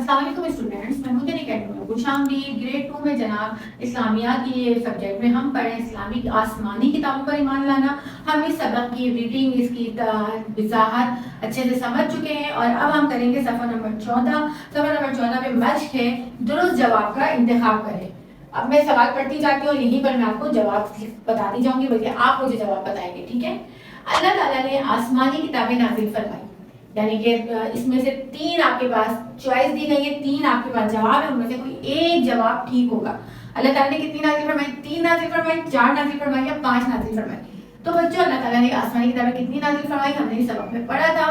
السلام علیکم اسٹوڈینٹس، میں مجھے اکیڈمی میں خوش آمدید۔ گریڈ 2 میں جناب اسلامیات کی سبجیکٹ میں ہم پڑھیں اسلامی آسمانی کتابوں پر ایمان لانا۔ ہم اس سبق کی ریڈنگ، اس کی وضاحت اچھے سے سمجھ چکے ہیں اور اب ہم کریں گے صفحہ نمبر 14۔ صفحہ نمبر 14 میں مشق ہے درست جواب کا انتخاب کریں۔ اب میں سوال پڑھتی جاتی ہوں اور یہیں پر میں آپ کو جواب بتاتی جاؤں گی، بلکہ آپ مجھے جواب بتائیں گے، ٹھیک ہے؟ اللہ تعالیٰ نے آسمانی کتابیں نازل فرمائی، یعنی کہ اس میں سے 3 آپ کے پاس چوائس دی گئی ہے، 3 آپ کے پاس جواب ہے، ان میں سے کوئی ایک جواب ٹھیک ہوگا۔ اللہ تعالیٰ نے کتنی نازل فرمائی؟ 3 نازل فرمائی، 4 نازل فرمائی یا 5 نازل فرمائی؟ تو بچوں اللہ تعالیٰ نے آسمانی کتابیں کتنی نازل فرمائی؟ ہم نے اس سبق میں پڑھا تھا،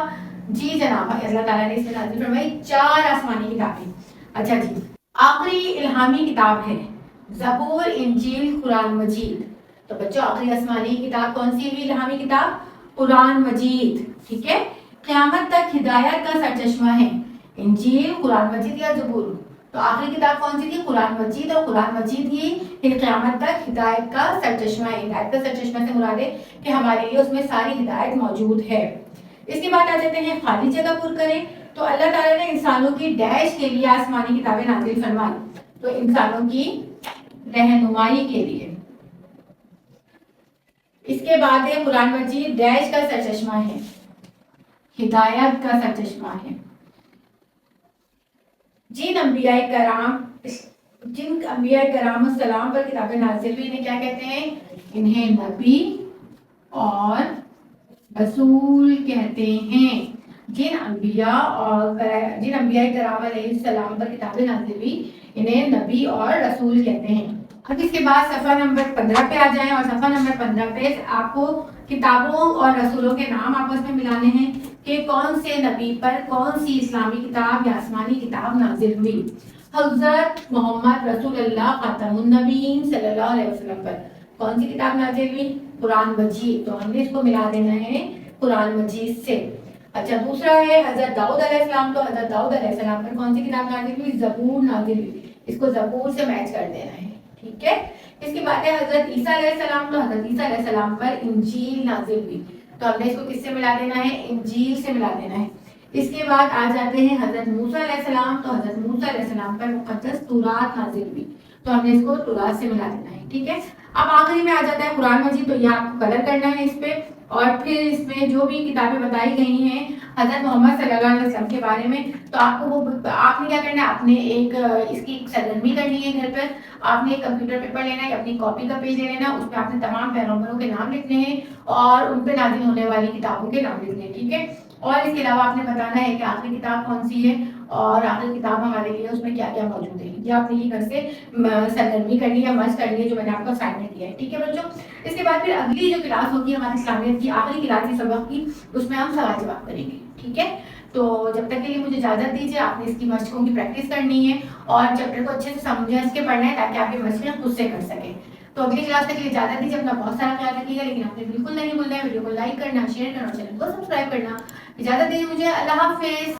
جی جناب، اللہ تعالیٰ نے اس میں نازل فرمائی 4 آسمانی کتابیں۔ اچھا جی، آخری الہامی کتاب ہے زبور، انجیل، قرآن مجید۔ تو بچوں آخری آسمانی کتاب کون سی ہوئی الہامی کتاب؟ قرآن مجید، ٹھیک ہے؟ قیامت تک ہدایت کا سرچشمہ ہے انجیل، قرآن مجید یا زبور۔ تو آخری کتاب کون سی تھی؟ قرآن مجید، اور قرآن مجید ہی قیامت تک ہدایت کا سرچشمہ ہے۔ ہدایت کا سرچشمہ سے مراد ہے کہ ہمارے لیے اس میں ساری ہدایت موجود ہے۔ اس کے بعد آ جاتے ہیں خالی جگہ پر کریں۔ تو اللہ تعالیٰ نے انسانوں کی ڈیش کے لیے آسمانی کتابیں نازل فرمائی، تو انسانوں کی رہنمائی کے لیے۔ اس کے بعد ہے قرآن مجید ڈیش کا سرچشمہ ہے، ہدایت کا سرچشمہ ہے۔ جن انبیاء کرام السلام پر کتابیں نازل ہوئی، انہیں کیا کہتے ہیں؟ انہیں نبی اور رسول کہتے ہیں۔ جن انبیاء کرام علیہ السلام پر کتابیں نازل ہوئی، انہیں نبی اور رسول کہتے ہیں۔ اب اس کے بعد صفحہ نمبر 15 پہ آ جائیں، اور صفحہ نمبر 15 پہ آپ کو کتابوں اور رسولوں کے نام آپس میں ملانے ہیں کہ کون سے نبی پر کون سی اسلامی کتاب یا آسمانی کتاب نازل ہوئی۔ حضرت محمد رسول اللہ خاتم النبیین صلی اللہ علیہ وسلم پر کون سی کتاب نازل ہوئی؟ قرآن مجید، تو ہم نے اس کو ملا دینا ہے قرآن مجید سے۔ اچھا، دوسرا ہے حضرت داؤد علیہ السلام، تو حضرت داؤد علیہ السلام پر کون سی کتاب نازل ہوئی؟ زبور نازل ہوئی، اس کو زبور سے میچ کر دینا ہے، ٹھیک ہے؟ اس کے بعد ہے حضرت عیسیٰ علیہ السلام، تو حضرت عیسیٰ علیہ السلام پر انجیل نازل ہوئی، تو ہم نے اس کو کس سے ملا دینا ہے؟ انجیل سے ملا دینا ہے۔ اس کے بعد آ جاتے ہیں حضرت موسیٰ علیہ السلام، تو حضرت موسیٰ علیہ السلام پر مقدس تورات نازل ہوئی، تو ہم نے اس کو تورات سے ملا دینا ہے، ٹھیک ہے؟ اب آخری میں آ جاتا ہے قرآن مجید، تو یہ آپ کو کلر کرنا ہے اس پہ، اور پھر اس میں جو بھی کتابیں بتائی گئی ہیں حضرت محمد صلی اللہ علیہ وسلم کے بارے میں، تو آپ کو آپ نے کیا کرنا ہے؟ آپ نے اس کی سرگرمی کرنی ہے گھر پر، آپ نے ایک کمپیوٹر پیپر لینا ہے، اپنی کاپی کا پیج لے لینا، اس میں آپ نے تمام پیغمبروں کے نام لکھنے ہیں اور ان پہ نازل ہونے والی کتابوں کے نام لکھنے ہیں، ٹھیک ہے؟ اور اس کے علاوہ آپ نے بتانا ہے کہ آخری کتاب کون سی ہے اور آخری کتاب ہمارے لیے اس میں کیا کیا موجود ہے۔ یہ آپ نے یہ گھر سے سرگرمی کرنی ہے، مشق کرنی ہے، جو میں نے آپ کو اسائنمنٹ دیا ہے، ٹھیک ہے بچوں؟ اس کے بعد پھر اگلی جو کلاس ہوگی ہماری اسلامیت کی آخری کلاس کی سبق کی، اس میں ہم سوال جواب کریں گے، ٹھیک ہے؟ تو جب تک کے لیے مجھے اجازت دیجیے، آپ نے اس کی مشقوں کی پریکٹس کرنی ہے اور چیپٹر کو اچھے سے سمجھ کے پڑھنا ہے تاکہ آپ یہ مشقیں خود سے کر سکیں۔ تو اگلی کلاس تک کے لیے اجازت دیجیے، اپنا بہت سارا خیال رکھیے گا، لیکن آپ نے بالکل نہیں بھولنا ہے ویڈیو کو لائک کرنا، شیئر کرنا اور چینل کو سبسکرائب کرنا۔ اجازت دیجیے مجھے، اللہ حافظ۔